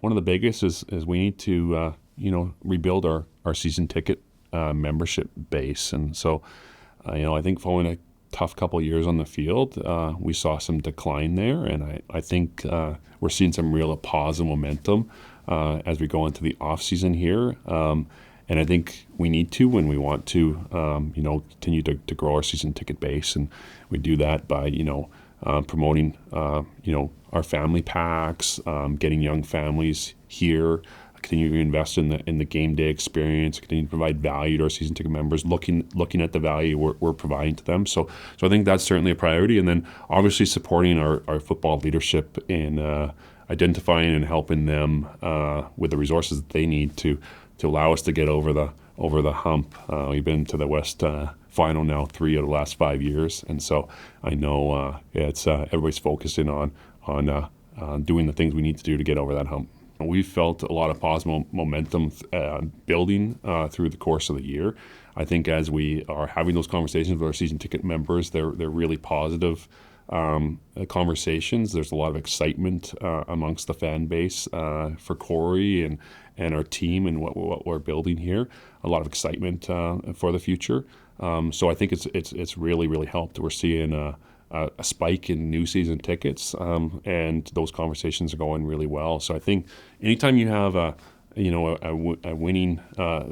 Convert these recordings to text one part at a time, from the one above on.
One of the biggest is we need to rebuild our season ticket membership base, and so I think following a tough couple of years on the field, we saw some decline there, and I think we're seeing some real positive momentum as we go into the off season here. And I think we need to, when we want to, continue to grow our season ticket base, and we do that by promoting our family packs, getting young families here, continue to invest in the game day experience, continue to provide value to our season ticket members, looking at the value we're providing to them. So I think that's certainly a priority, and then obviously supporting our football leadership in identifying and helping them with the resources that they need to allow us to get over the hump. We've been to the West final now 3 of the last 5 years, and so I know it's everybody's focusing on doing the things we need to do to get over that hump. We've felt a lot of positive momentum building through the course of the year. I think as we are having those conversations with our season ticket members, they're really positive conversations. There's a lot of excitement amongst the fan base for Corey and our team and what we're building here. A lot of excitement for the future. So I think it's really helped. We're seeing a spike in new season tickets, and those conversations are going really well. So I think anytime you have a winning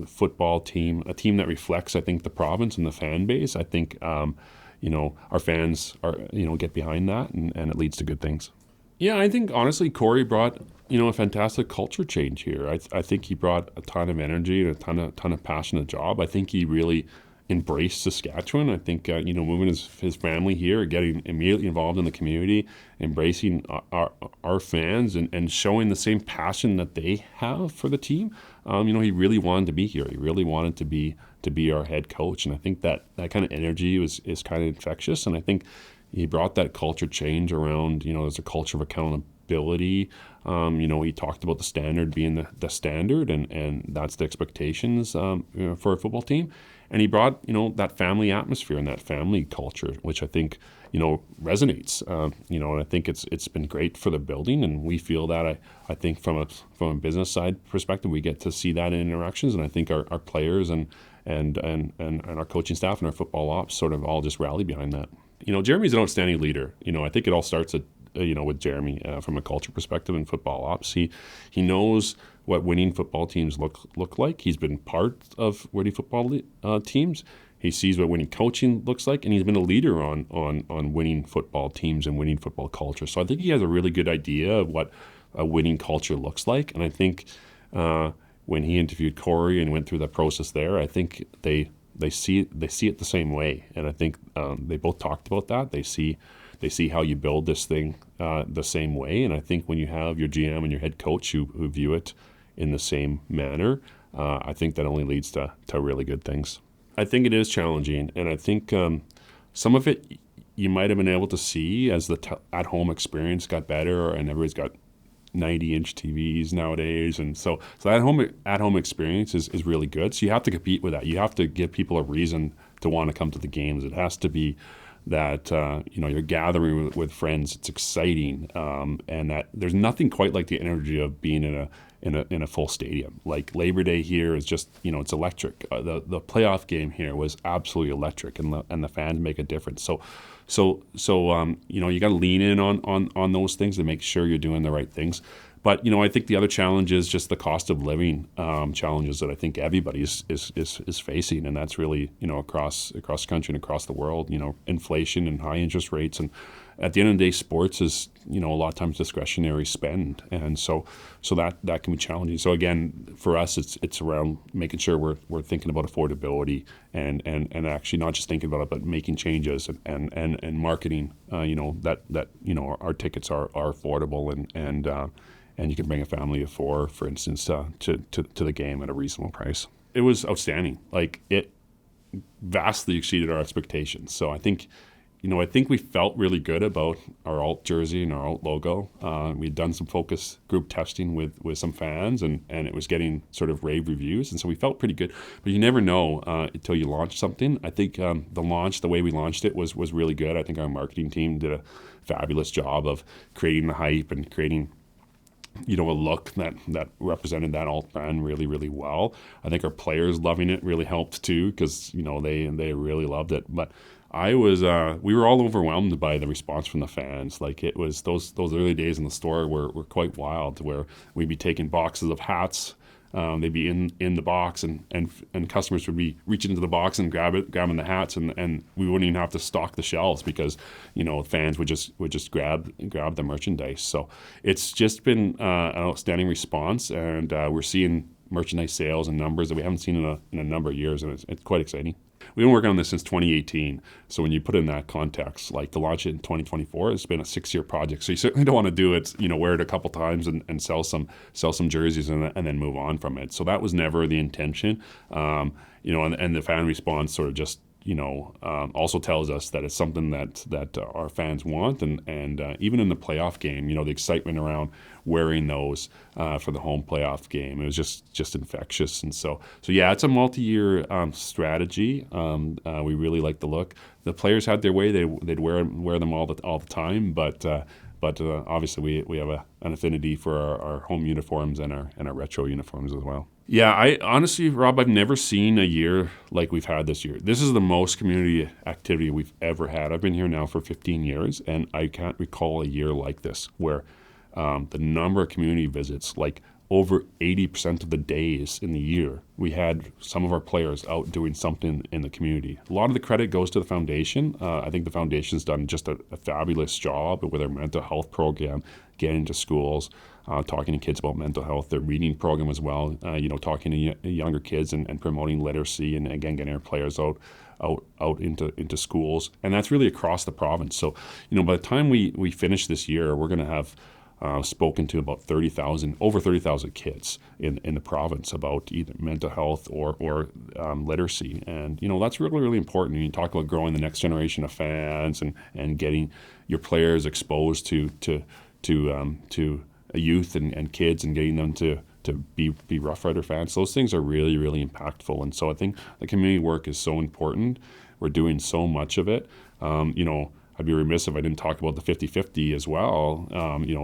football team, a team that reflects, I think, the province and the fan base, I think our fans are get behind that, and it leads to good things. Yeah, I think honestly Corey brought a fantastic culture change here. I think he brought a ton of energy and a ton of passion to the job. I think he really embraced Saskatchewan. I think moving his family here, getting immediately involved in the community, embracing our fans, and showing the same passion that they have for the team. He really wanted to be here. He really wanted to be our head coach, and I think that kind of energy is kind of infectious. And I think he brought that culture change around. There's a culture of accountability. He talked about the standard being the standard, and that's the expectations for a football team. And he brought, that family atmosphere and that family culture, which I think, resonates. And I think it's been great for the building, and we feel that. I think from a business side perspective, we get to see that in interactions, and I think our players and our coaching staff and our football ops sort of all just rally behind that. Jeremy's an outstanding leader. I think it all starts with Jeremy from a culture perspective in football ops. He knows what winning football teams look like. He's been part of winning football teams. He sees what winning coaching looks like, and he's been a leader on winning football teams and winning football culture. So I think he has a really good idea of what a winning culture looks like. And I think when he interviewed Corey and went through that process there, I think they see it the same way. And I think they both talked about that. They see how you build this thing the same way. And I think when you have your GM and your head coach who view it in the same manner, I think that only leads to really good things. I think it is challenging, and I think some of it you might have been able to see as the at-home experience got better, and everybody's got 90-inch TVs nowadays, and so that at-home experience is really good. So you have to compete with that. You have to give people a reason to want to come to the games. It has to be that you're gathering with friends. It's exciting, and that there's nothing quite like the energy of being in a full stadium. Like Labor Day here is just it's electric. The playoff game here was absolutely electric, and the fans make a difference. So you got to lean in on those things to make sure you're doing the right things. But I think the other challenge is just the cost of living challenges that I think everybody is facing, and that's really across the country and across the world. Inflation and high interest rates, and at the end of the day, sports is a lot of times discretionary spend, and so that can be challenging. So again, for us, it's around making sure we're thinking about affordability and actually not just thinking about it, but making changes and marketing. That our tickets are affordable and you can bring a family of 4, for instance, to the game at a reasonable price. It was outstanding. Like, it vastly exceeded our expectations. So I think we felt really good about our alt jersey and our alt logo. We'd done some focus group testing with some fans, and it was getting sort of rave reviews, and so we felt pretty good. But you never know until you launch something. I think the way we launched it was really good. I think our marketing team did a fabulous job of creating the hype and creating a look that represented that alt brand really, really well. I think our players loving it really helped too, because they really loved it. But we were all overwhelmed by the response from the fans. Like, it was those early days in the store were quite wild, where we'd be taking boxes of hats. They'd be in the box, and customers would be reaching into the box and grabbing the hats, and we wouldn't even have to stock the shelves, because fans would just grab the merchandise. So it's just been an outstanding response, and we're seeing merchandise sales and numbers that we haven't seen in a number of years, and it's quite exciting. We've been working on this since 2018. So when you put it in that context, like, to launch it in 2024, it's been a 6-year project. So you certainly don't want to do it, wear it a couple times and sell some jerseys and then move on from it. So that was never the intention. And the fan response sort of just also tells us that it's something that our fans want, and even in the playoff game, the excitement around wearing those for the home playoff game, it was just infectious. And so yeah, it's a multi-year strategy. We really like the look. The players had their way; they'd wear them all the time, but obviously we have an affinity for our home uniforms and our retro uniforms as well. Yeah, I honestly, Rob, I've never seen a year like we've had this year. This is the most community activity we've ever had. I've been here now for 15 years, and I can't recall a year like this, where the number of community visits, like over 80% of the days in the year, we had some of our players out doing something in the community. A lot of the credit goes to the foundation. I think the foundation's done just a fabulous job with their mental health program, getting to schools, talking to kids about mental health, their reading program as well, talking to younger kids and promoting literacy, and again, getting our players out into schools. And that's really across the province. So, by the time we finish this year, we're going to have spoken to about over 30,000 kids in the province about either mental health or literacy. And, that's really, really important. You talk about growing the next generation of fans and getting your players exposed to youth and kids, and getting them to be Rough Rider fans. Those things are really, really impactful. And so I think the community work is so important. We're doing so much of it. I'd be remiss if I didn't talk about the 50-50 as well.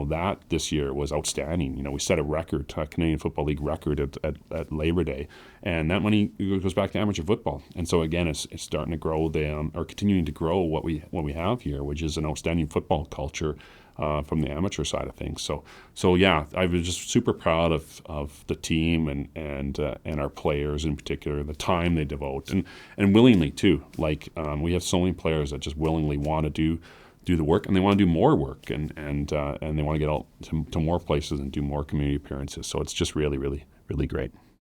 That this year was outstanding. We set a record, Canadian Football League record at Labor Day, and that money goes back to amateur football. And so again, it's starting to grow or continuing to grow what we have here, which is an outstanding football culture from the amateur side of things. So yeah, I was just super proud of the team and our players in particular, the time they devote, and willingly too. Like, we have so many players that just willingly want to do the work, and they want to do more work, and they want to get out to more places and do more community appearances. So it's just really, really, really great.